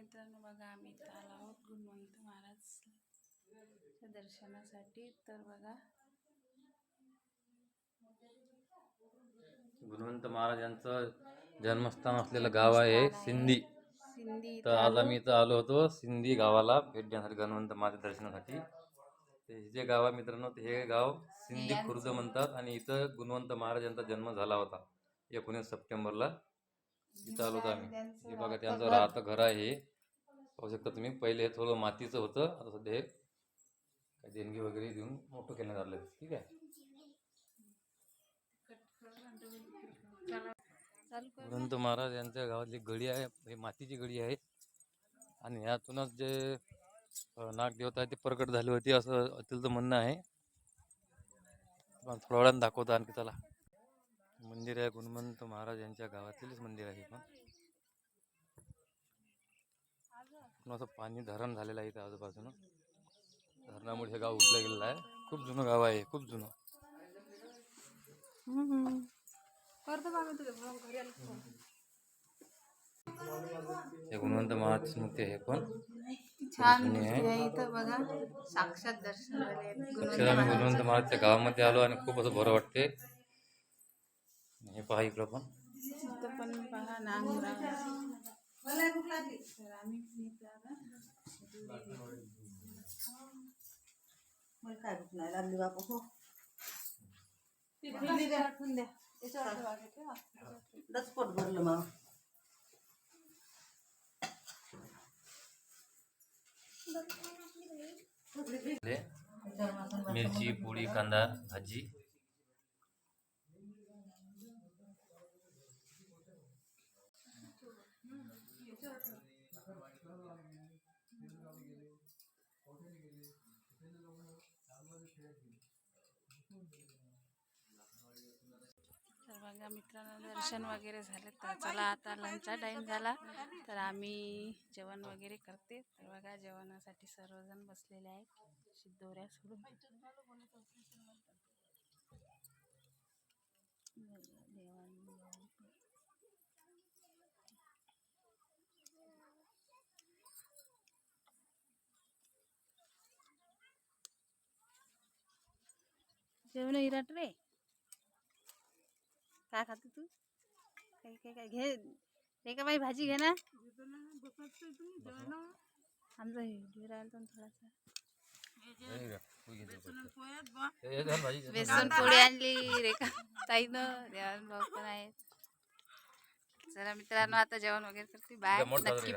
मित्रांनो बघा आम्ही इथं आलो आहोत गुणवंत महाराजच्या दर्शनासाठी. तर बघा गुणवंत महाराज यांचं जन्मस्थान असलेलं गाव आहे सिंधी. सिंधी तर इथं आज आलो. आम्ही इथं आलो होतो सिंधी गावाला भेट देण्यासाठी गणवंत महाराज दर्शनासाठी. ते जे गाव आहे मित्रांनो हे गाव सिंधी खुर्द म्हणतात आणि इथं गुणवंत महाराज यांचा जन्म झाला होता 19 सप्टेंबरला. इथं आलो होतो आम्ही. हे बघा त्यांचं राहतं घर आहे, पाहू शकता तुम्ही. पहिले हे थोडं मातीचं होतं, आता सध्या हे काही देणगी वगैरे देऊन मोठं केलं झालं. ठीक आहे. गुणवंत महाराज यांच्या गावातली गडी आहे, हे मातीची गडी आहे आणि ह्यातूनच जे नागदेवता आहे ते प्रकट झाली होती असं अतुलचं म्हणणं आहे. थोड्या वेळानं दाखवतो आणखी. चला, मंदिर आहे गुणवंत महाराज यांच्या गावातीलच मंदिर आहे. पण असं पाणी धरण झालेलं आहे इथं आजूबाजूनं. धरणामुळे हे गाव उठलं गेलेलं आहे. खूप जुनं गाव आहे, खूप जुनं. हे गुणवंत महाराज मूर्ती आहे, पण छान मूर्ती आहे इथं बघा. साक्षात दर्शन झाले अक्षरशः आम्ही गुणवंत महाराजच्या गावामध्ये आलो आणि खूप असं बरं वाटते. हे पहा इकडं पण इथं पण पहा नांगराव. तर आम्ही मिरची, पोळी, कांदा, भाजी. तर बघा मित्रांनो दर्शन वगैरे झाले. तर चला आता लंचचा टाईम झाला तर आम्ही जेवण वगैरे करते. तर बघा जेवणासाठी सर्वजण बसलेले आहेत दोऱ्या सोडून. जेवण इराट रे. काय खाते तू? काही काही काय घे. हे का बाई भाजी घे ना. आमचं हे राहिलं तर थोडासा बेसन पोळी आणली रेखा ताईनं. देवान भाऊ पण आहेत. चला मित्रांनो आता जेवण वगैरे करते. बाय, नक्की.